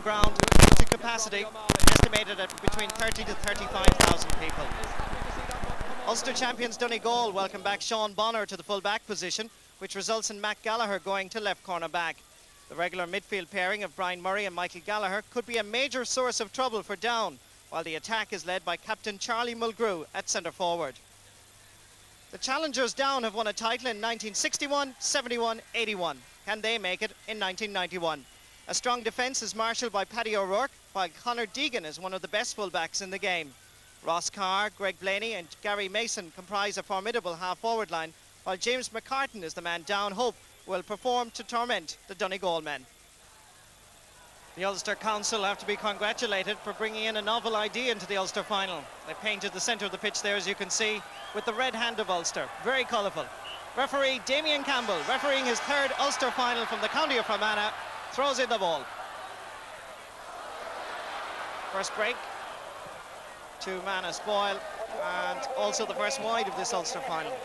ground, seated capacity estimated at between 30 to 35,000 people. Ulster champions Donegal welcome back Sean Bonner to the full-back position, which results in Matt Gallagher going to left corner back. The regular midfield pairing of Brian Murray and Michael Gallagher could be a major source of trouble for Down, while the attack is led by captain Charlie Mulgrew at centre forward. The challengers Down have won a title in 1961, 71, 81. Can they make it in 1991? A strong defence is marshalled by Paddy O'Rourke, while Conor Deegan is one of the best full-backs in the game. Ross Carr, Greg Blaney and Gary Mason comprise a formidable half-forward line, while James McCartan is the man Down hope will perform to torment the Donegal men. The Ulster Council have to be congratulated for bringing in a novel idea into the Ulster final. They painted the centre of the pitch there, as you can see, with the red hand of Ulster. Very colourful. Referee Damien Campbell, refereeing his third Ulster final from the county of Fermanagh, throws in the ball. First break to Manus Boyle, and also the first wide of this Ulster final.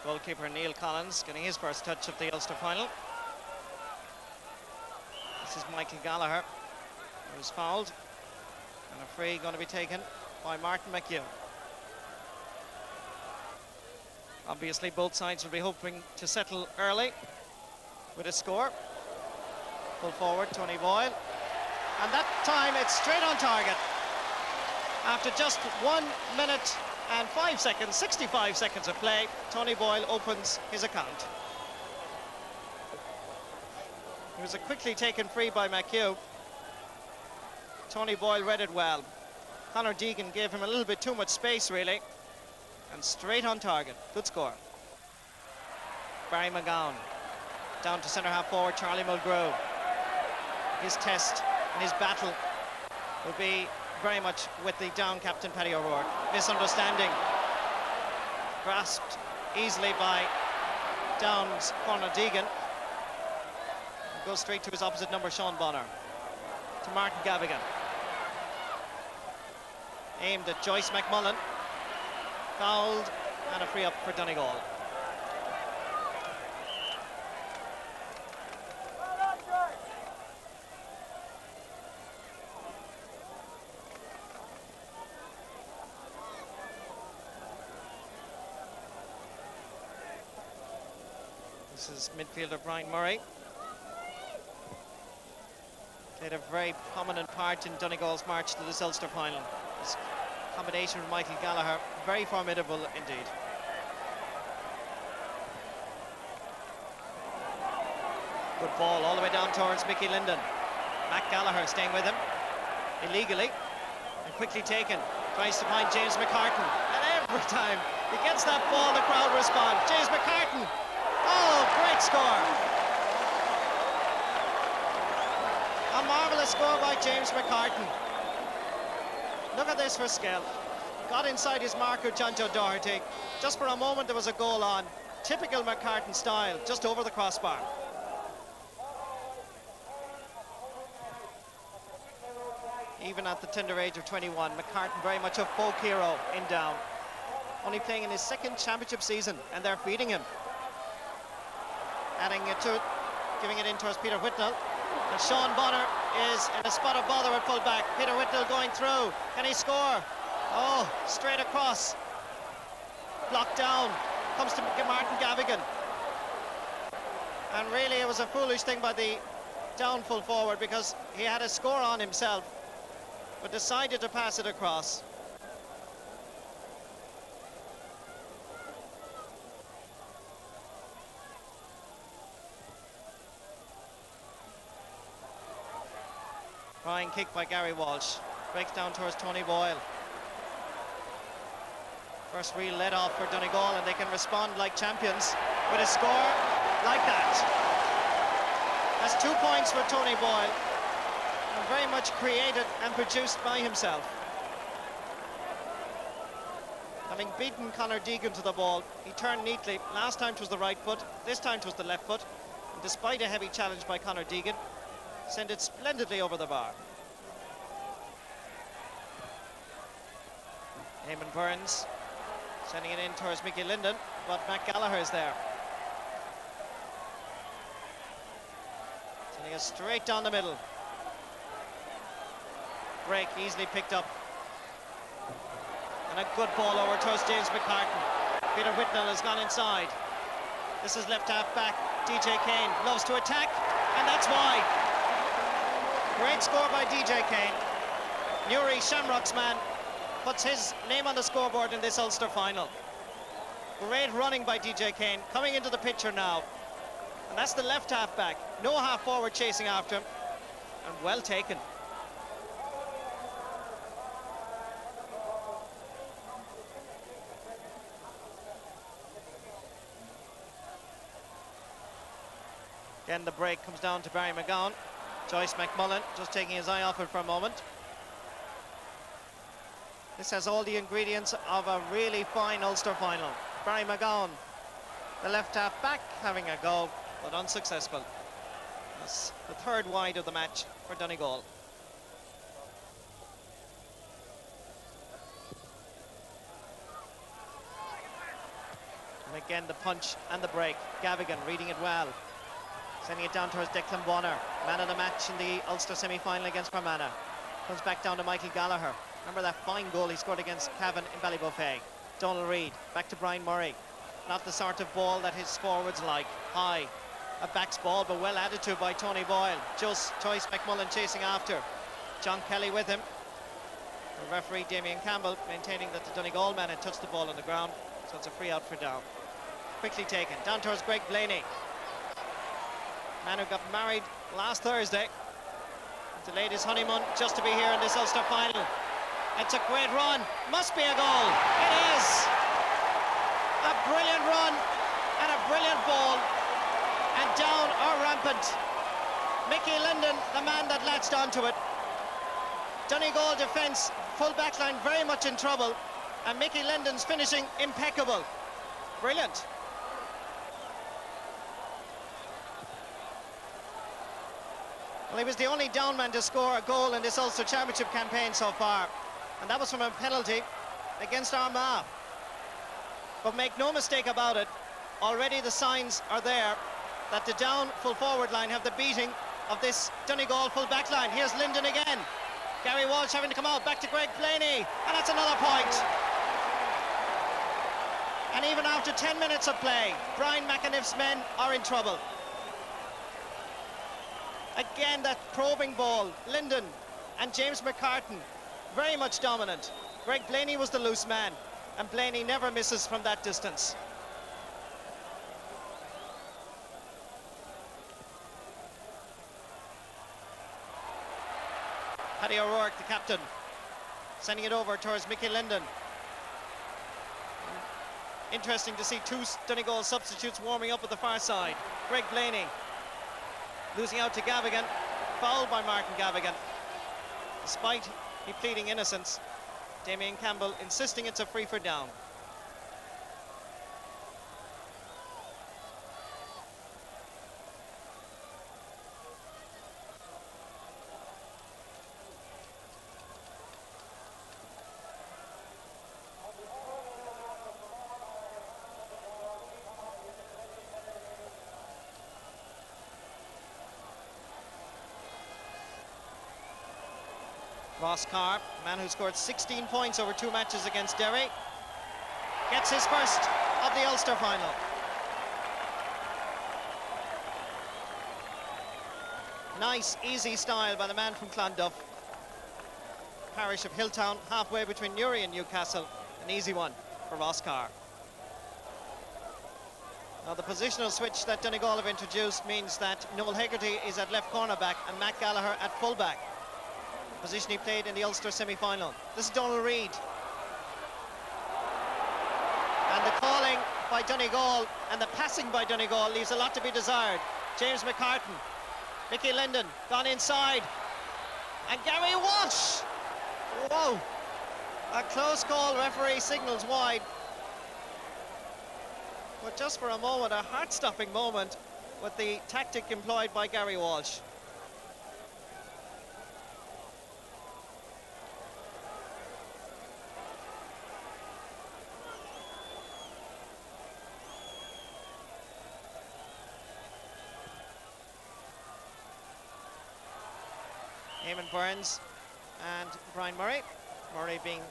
Goalkeeper Neil Collins getting his first touch of the Ulster final. This is Michael Gallagher, who's fouled, and a free going to be taken by Martin McHugh. Obviously both sides will be hoping to settle early with a score. Pull forward Tony Boyle, and that time it's straight on target. After just 1 minute and 5 seconds, 65 seconds of play, Tony Boyle opens his account. It was a quickly taken free by McHugh. Tony Boyle read it well. Conor Deegan gave him a little bit too much space, really. And straight on target. Good score. Barry McGowan. Down to centre half forward, Charlie Mulgrew. His test and his battle will be very much with the Down captain Paddy O'Rourke. Misunderstanding. Grasped easily by Down's Conor Deegan. Goes straight to his opposite number, Sean Bonner. To Martin Gavigan. Aimed at Joyce McMullen. Fouled, and a free up for Donegal. This is midfielder Brian Murray. Played a very prominent part in Donegal's march to this Ulster final. His combination with Michael Gallagher, very formidable indeed. Good ball all the way down towards Mickey Linden. Matt Gallagher staying with him illegally and quickly taken. Tries to find James McCartan, and every time he gets that ball, the crowd respond. James McCartan, oh, great score! A marvellous score by James McCartan. Look at this for skill. Got inside his marker, John Joe Doherty. Just for a moment there was a goal on. Typical McCartan style, just over the crossbar. Even at the tender age of 21, McCartan very much a folk hero in Down. Only playing in his second championship season, and they're feeding him. Adding it to it, giving it in towards Peter Whitnell. And Sean Bonner is in a spot of bother at full-back. Peter Whitnell going through. Can he score? Oh, straight across. Blocked down. Comes to Martin Gavigan. And really it was a foolish thing by the Down full forward, because he had a score on himself, but decided to pass it across. Flying kick by Gary Walsh. Breaks down towards Tony Boyle. First real let off for Donegal, and they can respond like champions with a score like that. That's 2 points for Tony Boyle, and very much created and produced by himself. Having beaten Conor Deegan to the ball, he turned neatly. Last time it was the right foot, this time it was the left foot. And despite a heavy challenge by Conor Deegan, sent it splendidly over the bar. Eamon Burns sending it in towards Mickey Linden, but Matt Gallagher is there. Sending it straight down the middle. Break easily picked up. And a good ball over towards James McCartan. Peter Whitnell has gone inside. This is left half back. DJ Kane loves to attack, and that's why. Great score by DJ Kane. Newry Shamrock's man puts his name on the scoreboard in this Ulster final. Great running by DJ Kane, coming into the picture now. And that's the left half back. No half forward chasing after him. And well taken. Again, the break comes down to Barry McGowan. Joyce McMullen just taking his eye off it for a moment. This has all the ingredients of a really fine Ulster final. Barry McGowan, the left half back, having a go, but unsuccessful. That's the third wide of the match for Donegal. And again, the punch and the break. Gavigan reading it well. Sending it down towards Declan Bonner, man of the match in the Ulster semi-final against Fermanagh. Comes back down to Michael Gallagher. Remember that fine goal he scored against Cavan in Ballybuffet. Donald Reid, back to Brian Murray. Not the sort of ball that his forwards like. High, a back's ball, but well added to by Tony Boyle. Just Joyce McMullen chasing after. John Kelly with him. The referee Damien Campbell maintaining that the Donegal man had touched the ball on the ground, so it's a free out for Down. Quickly taken, down towards Greg Blaney. Man who got married last Thursday. Delayed his honeymoon just to be here in this Ulster final. It's a great run. Must be a goal. It is. A brilliant run and a brilliant ball. And Down are rampant. Mickey Linden, the man that latched onto it. Donegal defence, full back line very much in trouble. And Mickey Linden's finishing impeccable. Brilliant. Well, he was the only Down man to score a goal in this Ulster Championship campaign so far. And that was from a penalty against Armagh. But make no mistake about it, already the signs are there that the Down full forward line have the beating of this Donegal full back line. Here's Linden again. Gary Walsh having to come out, back to Greg Blaney. And that's another point. And even after 10 minutes of play, Brian McAniff's men are in trouble. Again, that probing ball, Linden and James McCartan, very much dominant. Greg Blaney was the loose man, and Blaney never misses from that distance. Paddy O'Rourke, the captain, sending it over towards Mickey Linden. Interesting to see two Donegal substitutes warming up at the far side. Greg Blaney losing out to Gavigan, fouled by Martin Gavigan. Despite he pleading innocence, Damien Campbell insisting it's a free for Down. Ross Carr, man who scored 16 points over 2 matches against Derry, gets his first of the Ulster final. Nice, easy style by the man from Clonduff. Parish of Hilltown, halfway between Newry and Newcastle. An easy one for Ross Carr. Now the positional switch that Donegal have introduced means that Noel Hegarty is at left cornerback and Matt Gallagher at fullback. Position he played in the Ulster semi-final. This is Donald Reid. And the calling by Donegal and the passing by Donegal leaves a lot to be desired. James McCartan, Mickey Linden gone inside, and Gary Walsh. Whoa, a close call, referee signals wide. But just for a moment, a heart-stopping moment with the tactic employed by Gary Walsh. Eamon Burns and Brian Murray. Murray being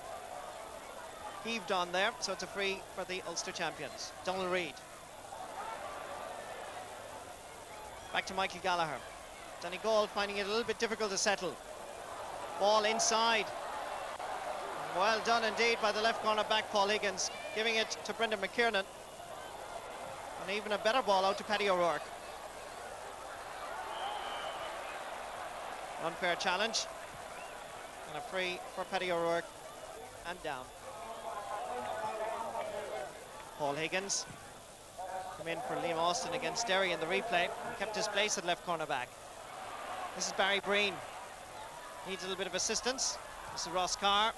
heaved on there, so it's a free for the Ulster champions. Donald Reid. Back to Michael Gallagher. Donegal finding it a little bit difficult to settle. Ball inside. Well done indeed by the left corner back, Paul Higgins, giving it to Brendan McKiernan. And even a better ball out to Paddy O'Rourke. Unfair challenge. And a free for Paddy O'Rourke and down. Paul Higgins come in for Liam Austin against Derry in the replay and kept his place at left corner back. This is Barry Breen. Needs a little bit of assistance. This is Ross Carr.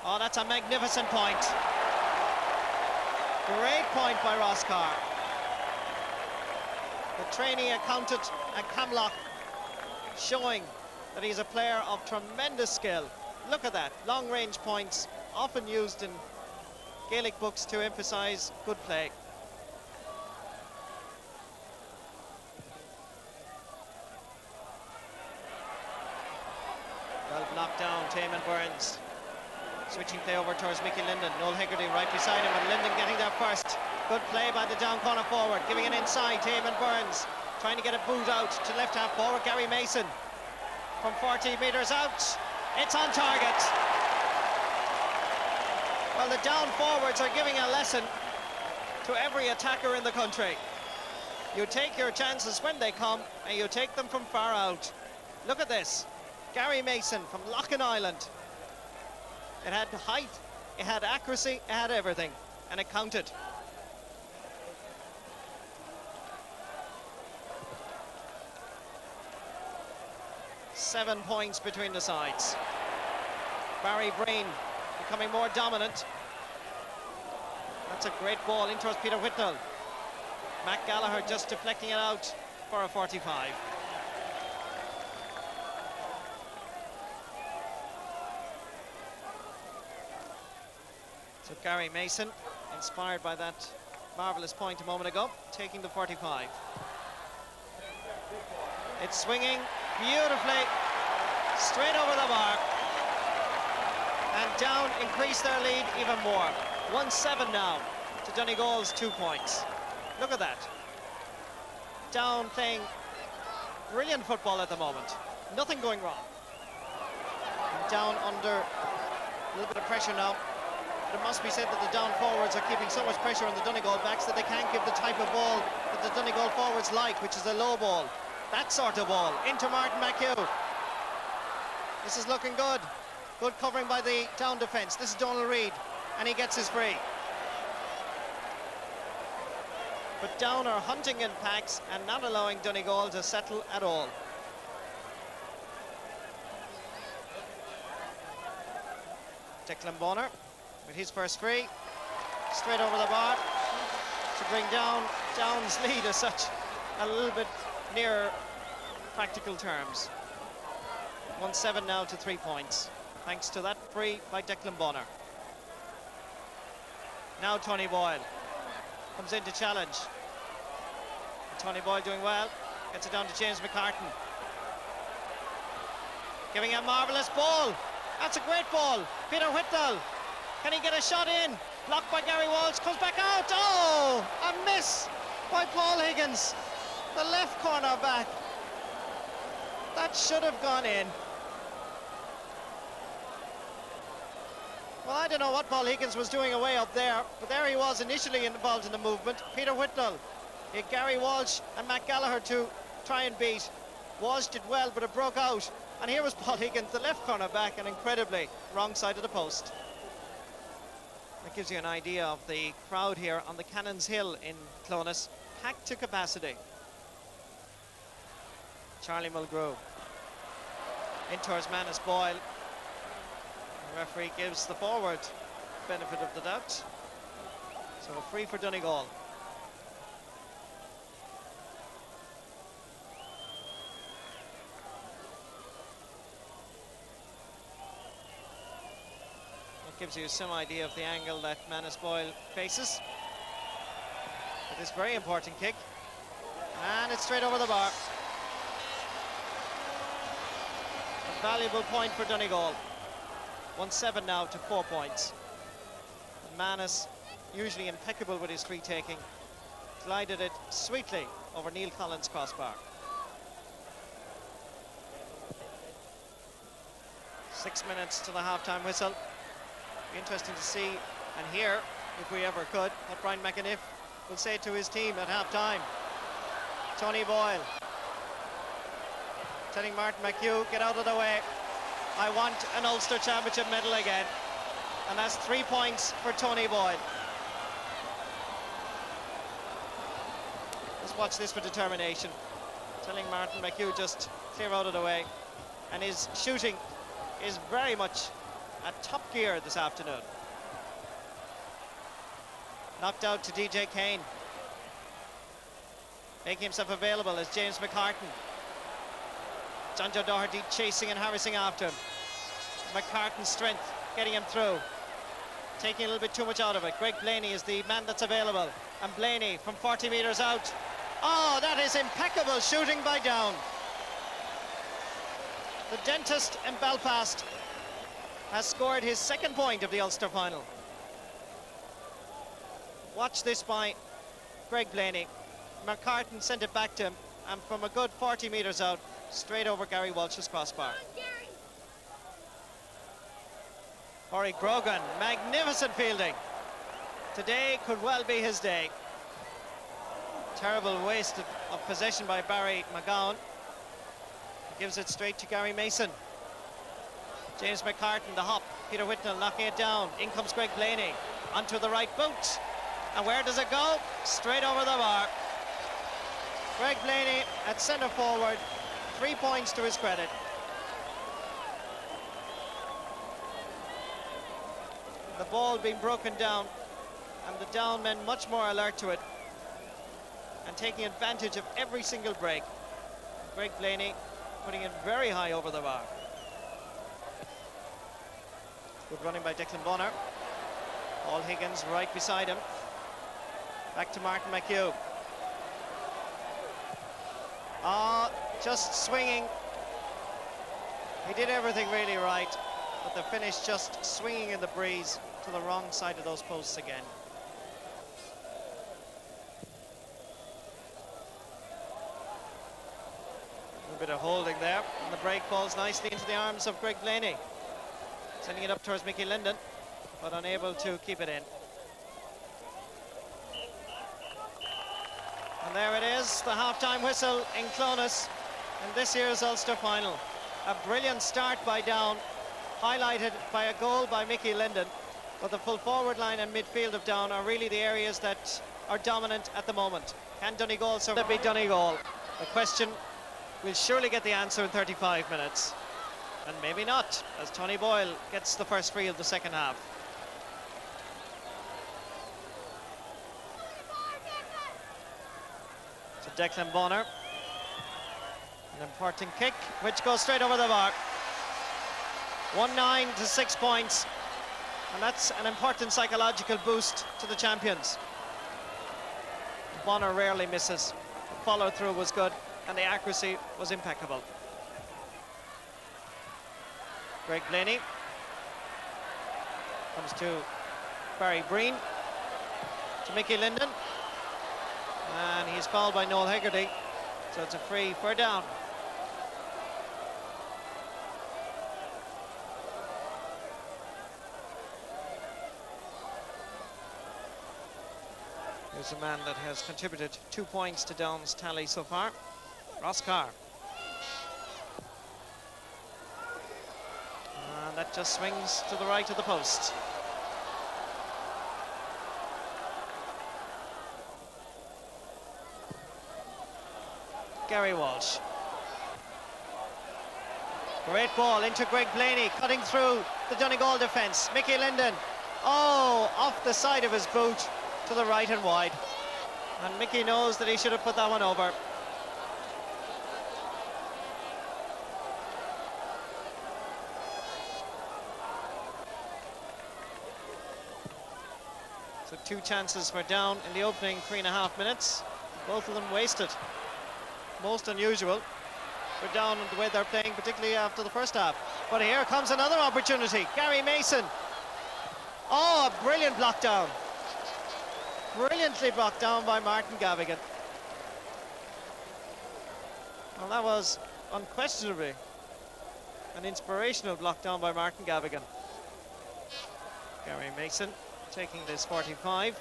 Oh, that's a magnificent point. Great point by Ross Carr. The trainee accountant at Camlock showing that he's a player of tremendous skill. Look at that, long range points, often used in Gaelic books to emphasize good play. Well blocked down, Eamon Burns. Switching play over towards Mickey Linden. Noel Hegarty right beside him, and Linden getting there first. Good play by the down corner forward, giving it inside to Eamon Burns. Trying to get a boot out to left half forward, Gary Mason. From 40 metres out, it's on target. Well, the down forwards are giving a lesson to every attacker in the country. You take your chances when they come, and you take them from far out. Look at this. Gary Mason from Loughin Island. It had height, it had accuracy, it had everything, and it counted. Seven points between the sides. Barry Breen becoming more dominant. That's a great ball in towards Peter Whitnell. Matt Gallagher just deflecting it out for a 45. So Gary Mason, inspired by that marvellous point a moment ago, taking the 45. It's swinging beautifully, straight over the bar. And Down increase their lead even more. 1-7 now to Donegal's 2 points. Look at that. Down playing brilliant football at the moment. Nothing going wrong. And Down under a little bit of pressure now. But it must be said that the down forwards are keeping so much pressure on the Donegal backs that they can't give the type of ball that the Donegal forwards like, which is a low ball. That sort of ball into Martin McHugh. This is looking good. Good covering by the down defence. This is Donald Reid, and he gets his free. But Down are hunting in packs and not allowing Donegal to settle at all. Declan Bonner with his first free, straight over the bar to bring down Down's lead as such a little bit nearer practical terms. 1-7 now to 3 points, thanks to that free by Declan Bonner. Now Tony Boyle comes in to challenge. Tony Boyle doing well, gets it down to James McCartan. Giving a marvellous ball. That's a great ball. Peter Whitnell, can he get a shot in? Blocked by Gary Walsh, comes back out. Oh, a miss by Paul Higgins, the left corner back. That should have gone in. Well, I don't know what Paul Higgins was doing away up there, but there he was initially involved in the movement. Peter Whitnell, he had Gary Walsh and Matt Gallagher to try and beat. Walsh did well, but it broke out. And here was Paul Higgins, the left corner back, and incredibly, wrong side of the post. That gives you an idea of the crowd here on the Cannons Hill in Clones, packed to capacity. Charlie Mulgrew in towards Manus Boyle. The referee gives the forward benefit of the doubt. So a free for Donegal. That gives you some idea of the angle that Manus Boyle faces with this very important kick. And it's straight over the bar. valuable point for Donegal. 1-7 now to 4 points. Manus, usually impeccable with his free taking, glided it sweetly over Neil Collins' crossbar. 6 minutes to the half-time whistle. Be interesting to see and hear, if we ever could, what Brian McAniff will say to his team at half-time. Tony Boyle telling Martin McHugh, get out of the way. I want an Ulster Championship medal again. And that's 3 points for Tony Boyle. Let's watch this for determination. Telling Martin McHugh just clear out of the way. And his shooting is very much at top gear this afternoon. Knocked out to DJ Kane. Making himself available as James McCartan. John Joe Doherty chasing and harassing after him. McCartan's strength getting him through. Taking a little bit too much out of it. Greg Blaney is the man that's available. And Blaney from 40 metres out. Oh, that is impeccable shooting by Down. The dentist in Belfast has scored his 2nd point of the Ulster final. Watch this by Greg Blaney. McCartan sent it back to him, and from a good 40 metres out, straight over Gary Walsh's crossbar. Ori Grogan, magnificent fielding. Today could well be his day. Terrible waste of possession by Barry McGowan. Gives it straight to Gary Mason. James McCartan, the hop. Peter Whitnell knocking it down. In comes Greg Blaney. Onto the right boot. And where does it go? Straight over the bar. Greg Blaney at centre forward. 3 points to his credit. The ball being broken down, and the Down men much more alert to it and taking advantage of every single break. Greg Blaney putting it very high over the bar. Good running by Declan Bonner. Paul Higgins right beside him. Back to Martin McHugh. Just swinging. He did everything really right, but the finish just swinging in the breeze to the wrong side of those posts again. A little bit of holding there, and the break falls nicely into the arms of Greg Blaney. Sending it up towards Mickey Linden, but unable to keep it in. And there it is, the half-time whistle in Clones in this year's Ulster final. A brilliant start by Down, highlighted by a goal by Mickey Linden, but the full forward line and midfield of Down are really the areas that are dominant at the moment. Can Donegal survive? Be Donegal. The question, we'll surely get the answer in 35 minutes. And maybe not, as Tony Boyle gets the first free of the second half. So Declan Bonner. An important kick, which goes straight over the bar. 1-9 to 6 points. And that's an important psychological boost to the champions. Bonner rarely misses. The follow-through was good, and the accuracy was impeccable. Greg Blaney comes to Barry Breen, to Mickey Linden, and he's fouled by Noel Hegarty, so it's a free for Down. Here's a man that has contributed 2 points to Down's tally so far, Ross Carr. And that just swings to the right of the post. Gary Walsh. Great ball into Greg Blaney, cutting through the Donegal defence. Mickey Linden, off the side of his boot to the right and wide. And Mickey knows that he should have put that one over. So 2 chances were Down in the opening 3.5 minutes. Both of them wasted. Most unusual. for Down the way they're playing, particularly after the first half. But here comes another opportunity. Gary Mason. Oh, a brilliant block down. Brilliantly blocked down by Martin Gavigan. Well, that was unquestionably an inspirational block down by Martin Gavigan. Gary Mason taking this 45.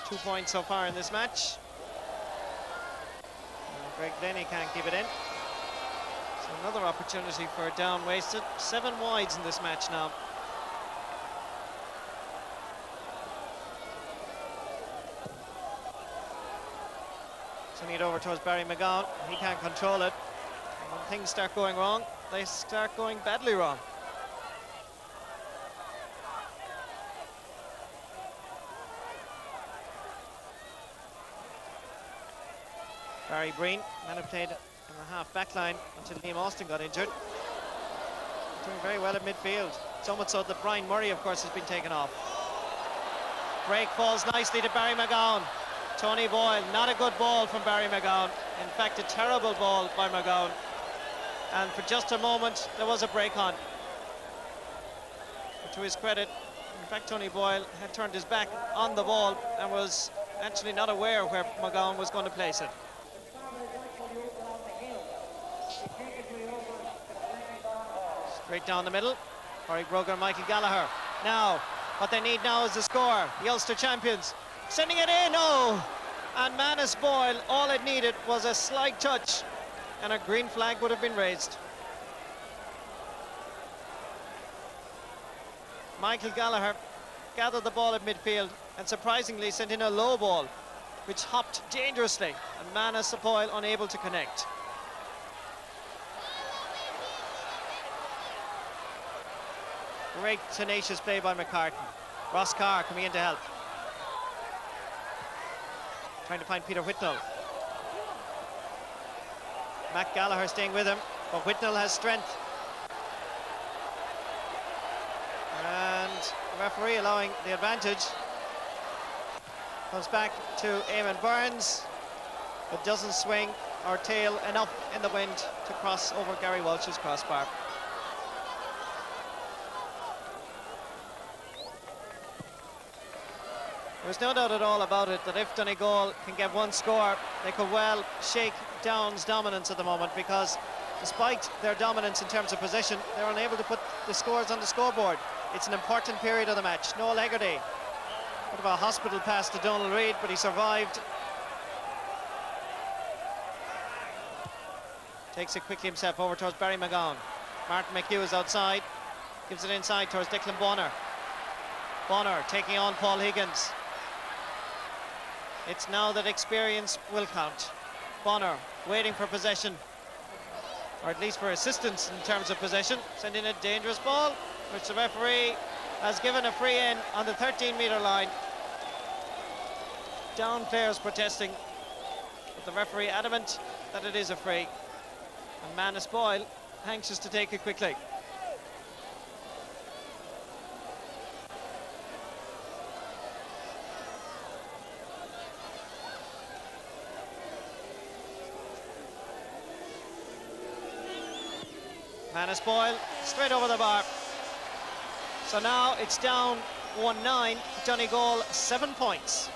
2 points so far in this match. Greg Denny can't keep it in. So another opportunity for Down wasted. 7 wides in this match now. Sending it over towards Barry McGowan. He can't control it. And when things start going wrong, they start going badly wrong. Barry Breen, man who played in the half back line until Liam Austin got injured. Doing very well at midfield. So much so that Brian Murray, of course, has been taken off. Break falls nicely to Barry McGowan. Tony Boyle, not a good ball from Barry McGowan. In fact, a terrible ball by McGowan. And for just a moment, there was a break on. But to his credit, in fact, Tony Boyle had turned his back on the ball and was actually not aware where McGowan was going to place it. Straight down the middle. Corey Brogan and Michael Gallagher. Now, what they need now is the score. The Ulster champions sending it in. Oh! And Manus Boyle, all it needed was a slight touch and a green flag would have been raised. Michael Gallagher gathered the ball at midfield and surprisingly sent in a low ball which hopped dangerously, and Manus Boyle unable to connect. Great tenacious play by McCartan. Ross Carr coming in to help. Trying to find Peter Whitnell. Matt Gallagher staying with him, but Whitnell has strength. And the referee allowing the advantage. Comes back to Eamon Burns, but doesn't swing or tail enough in the wind to cross over Gary Walsh's crossbar. There's no doubt at all about it that if Donegal can get one score, they could well shake Down's dominance at the moment, because despite their dominance in terms of possession, they're unable to put the scores on the scoreboard. It's an important period of the match. Noel Hegarty, bit of a hospital pass to Donald Reid, but he survived. Takes it quickly himself over towards Barry McGowan. Martin McHugh is outside, gives it inside towards Declan Bonner. Bonner taking on Paul Higgins. It's now that experience will count. Bonner waiting for possession, or at least for assistance in terms of possession. Sending a dangerous ball, which the referee has given a free in on the 13-metre line. Down players protesting, but the referee adamant that it is a free. And Manus Boyle anxious to take it quickly. Manus Boyle straight over the bar. So now it's down 1-9, Donegal 7 points.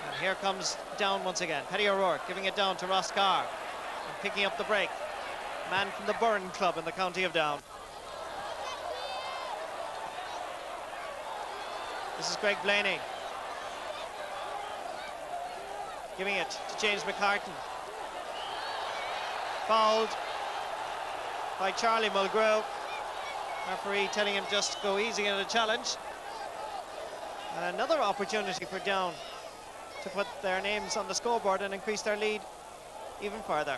And here comes Down once again. Paddy O'Rourke giving it down to Ross Carr and picking up the break. Man from the Burren Club in the county of Down. This is Greg Blaney. Giving it to James McCartan. Fouled by Charlie Mulgrew. Referee telling him just go easy in a challenge. And another opportunity for Down to put their names on the scoreboard and increase their lead even further.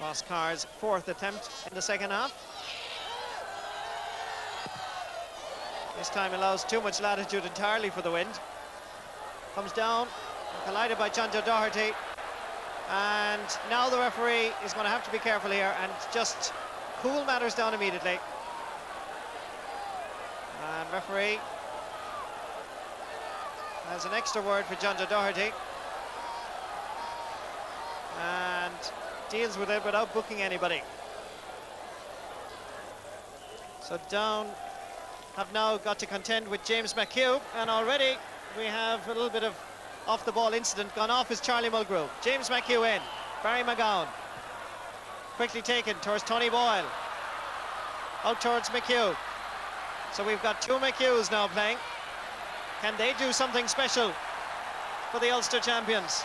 Ross Carr's fourth attempt in the second half. This time allows too much latitude entirely for the wind. Comes down, collided by John Joe Doherty. And now the referee is going to have to be careful here and just cool matters down immediately. And referee has an extra word for John Joe Doherty and deals with it without booking anybody. So Down have now got to contend with James McHugh, and already we have a little bit of off the ball incident. Gone off is Charlie Mulgrew. James McHugh in. Barry McGowan quickly taken towards Tony Boyle, out towards McHugh. So we've got two McHughs now playing. Can they do something special for the Ulster champions?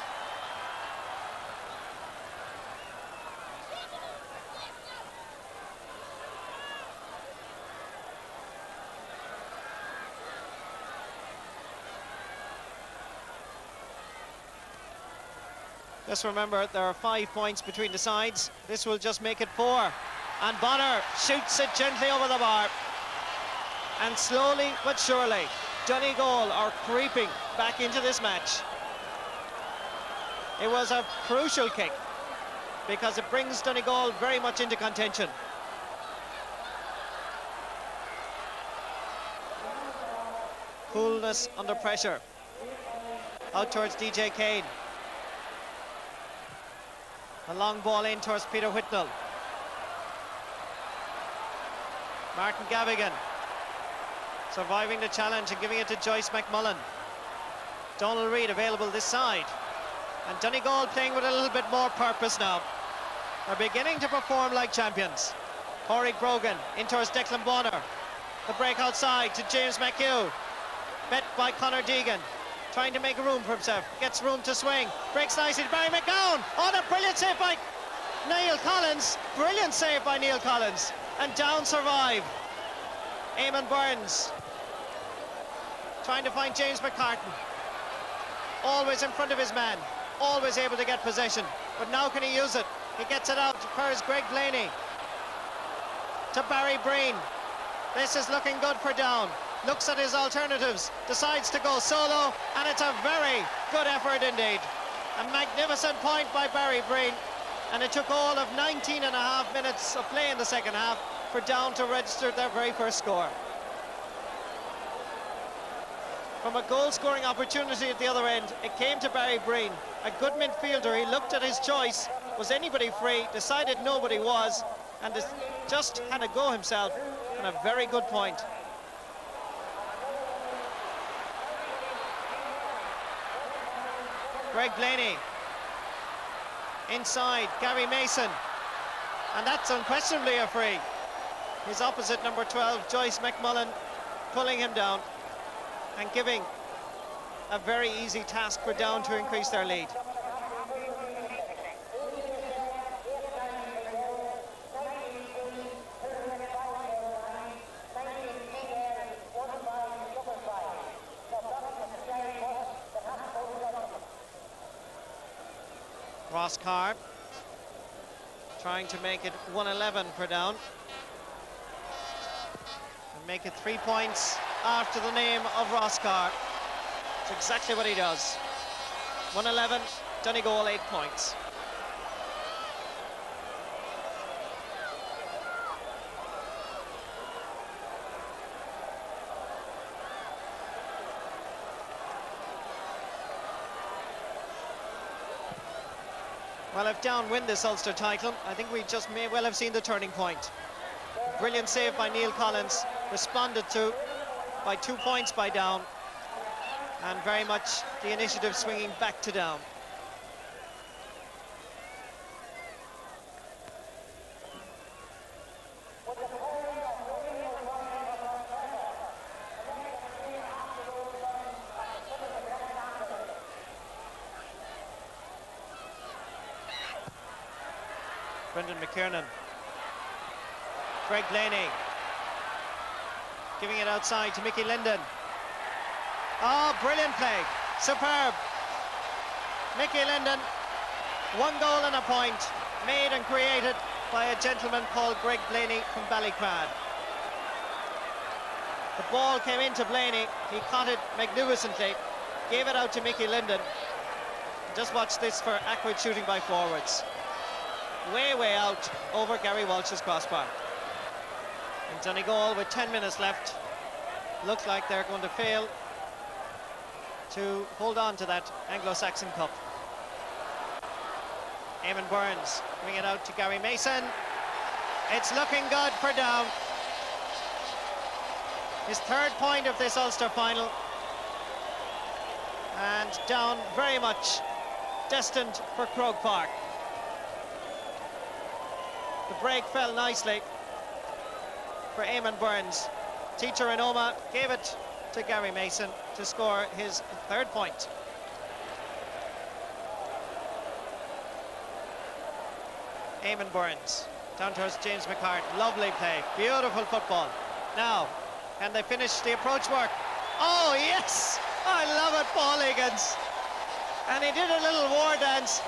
Just remember, there are 5 points between the sides. This will just make it 4. And Bonner shoots it gently over the bar. And slowly but surely, Donegal are creeping back into this match. It was a crucial kick because it brings Donegal very much into contention. Coolness under pressure. Out towards DJ Kane. A long ball in towards Peter Whitnell. Martin Gavigan surviving the challenge and giving it to Joyce McMullen. Donald Reid available this side. And Donegal playing with a little bit more purpose now. They're beginning to perform like champions. Pádraig Brogan in towards Declan Bonner. The break outside to James McHugh. Met by Conor Deegan. Trying to make room for himself. Gets room to swing. Breaks nicely to Barry McGowan. Oh, the brilliant save by Neil Collins. Brilliant save by Neil Collins. And Down survive. Eamon Burns trying to find James McCartan. Always in front of his man. Always able to get possession. But now can he use it? He gets it out. First Greg Blaney to Barry Breen. This is looking good for Down. Looks at his alternatives, decides to go solo, and it's a very good effort indeed. A magnificent point by Barry Breen, and it took all of 19 and a half minutes of play in the second half for Down to register their very first score. From a goal-scoring opportunity at the other end, it came to Barry Breen, a good midfielder. He looked at his choice, was anybody free, decided nobody was, and just had a go himself, and a very good point. Greg Blaney inside, Gary Mason, and that's unquestionably a free. His opposite, number 12, Joyce McMullen, pulling him down and giving a very easy task for Down to increase their lead. Ross Carr trying to make it 1-11 for Down and make it 3 points after the name of Ross Carr. It's exactly what he does. 1-11, Donegal 8 points. Well, if Down win this Ulster title, I think we just may well have seen the turning point. Brilliant save by Neil Collins, responded to by 2 points by Down, and very much the initiative swinging back to Down. Brendan McKiernan. Greg Blaney giving it outside to Mickey Linden. Oh, brilliant play. Superb. Mickey Linden, 1 goal and a point. made and created by a gentleman called Greg Blaney from Ballycrad. The ball came into Blaney, he caught it magnificently, gave it out to Mickey Linden. Just watch this for accurate shooting by forwards. Way out over Gary Walsh's crossbar. And Donegal, with 10 minutes left, look like they're going to fail to hold on to that Anglo-Saxon Cup. Eamon Burns bring it out to Gary Mason. It's looking good for Down. His third point of this Ulster final. And Down very much destined for Croke Park. The break fell nicely for Eamon Burns. Teacher in Oma gave it to Gary Mason to score his third point. Eamon Burns down towards James McCartan. Lovely play, beautiful football. Now, can they finish the approach work? Oh yes, I love it, Paul Higgins. And he did a little war dance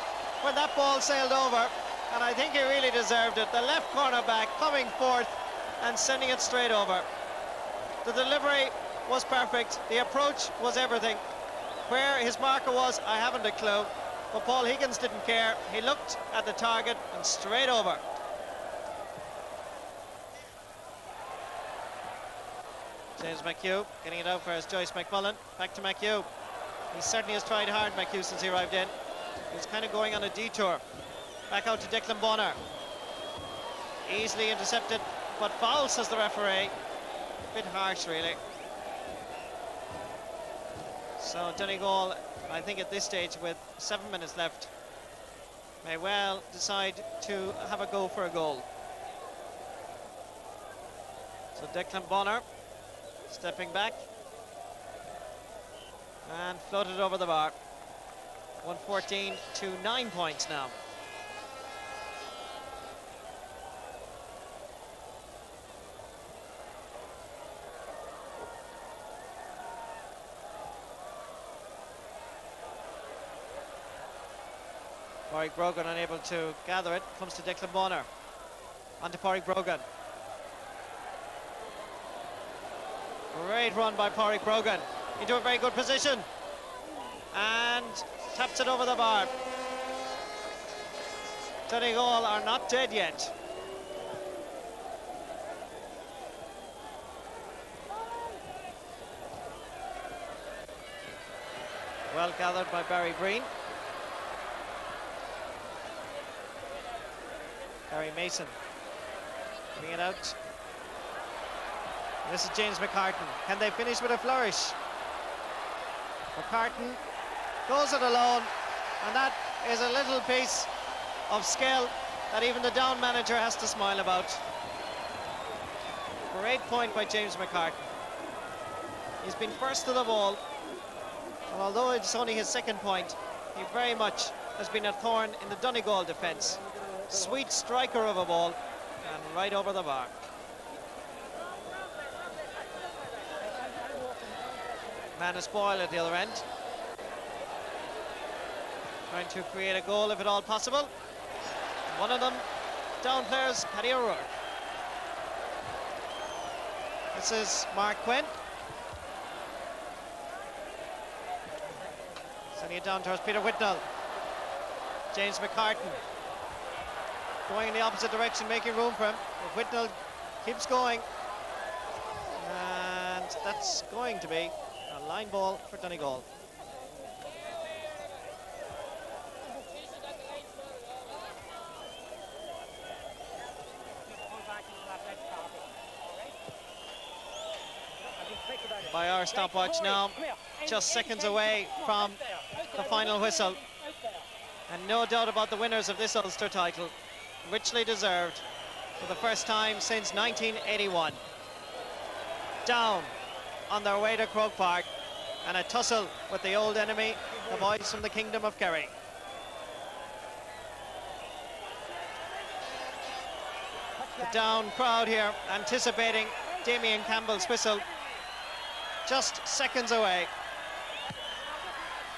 when that ball sailed over, and I think he really deserved it. The left corner back coming forth and sending it straight over. The delivery was perfect, the approach was everything. Where his marker was, I haven't a clue, but Paul Higgins didn't care. He looked at the target and straight over. James McHugh getting it out for his Joyce McMullen. Back to McHugh. He certainly has tried hard, McHugh, since he arrived in. He's kind of going on a detour. Back out to Declan Bonner. Easily intercepted, but foul, says the referee. A bit harsh, really. So Donegal, I think at this stage, with 7 minutes left, may well decide to have a go for a goal. So Declan Bonner stepping back and floated over the bar. 114 to 9 points now. Pádraig Brogan unable to gather it, comes to Declan Bonner. On to Pádraig Brogan. Great run by Pádraig Brogan into a very good position and taps it over the bar. Donegal are not dead yet. Well gathered by Barry Breen. Gary Mason bring it out. This is James McCartan. Can they finish with a flourish? McCartan goes it alone, and that is a little piece of skill that even the Down manager has to smile about. Great point by James McCartan. He's been first to the ball, and although it's only his second point, he very much has been a thorn in the Donegal defence. Sweet striker of a ball, and right over the bar. Manus Boyle at the other end, trying to create a goal if at all possible. One of them, Down players, Paddy O'Rourke. This is Mark Quinn. Sending it down towards Peter Whitnell. James McCartan going in the opposite direction, making room for him. But Whitnell keeps going, and that's going to be a line ball for Donegal. By our stopwatch now, just seconds away from the final whistle. And no doubt about the winners of this Ulster title, richly deserved for the first time since 1981. Down on their way to Croke Park, and a tussle with the old enemy, the boys from the Kingdom of Kerry. The Down crowd here anticipating Damien Campbell's whistle, just seconds away.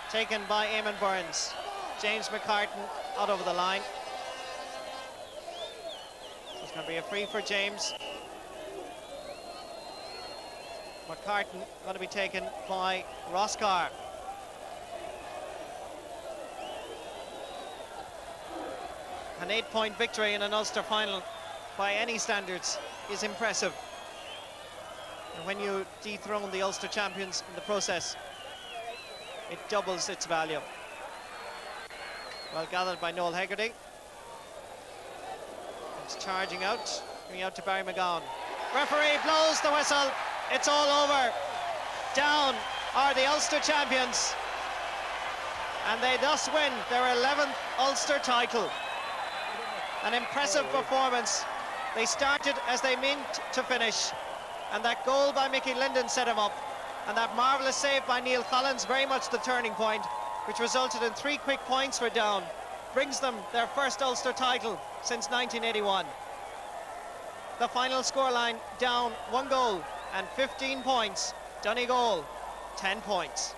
Taken by Eamon Burns. James McCartan out over the line. Going to be a free for James. McCartan going to be taken by Roscar. An 8-point victory in an Ulster final by any standards is impressive. And when you dethrone the Ulster champions in the process, it doubles its value. Well gathered by Noel Hegarty. It's charging out, going out to Barry McGowan. Referee blows the whistle. It's all over. Down are the Ulster champions, and they thus win their 11th Ulster title. An impressive performance. They started as they meant to finish, and that goal by Mickey Linden set him up, and that marvellous save by Neil Collins, very much the turning point, which resulted in 3 quick points for Down, brings them their first Ulster title since 1981. The final scoreline: Down 1 goal and 15 points, Donegal 10 points.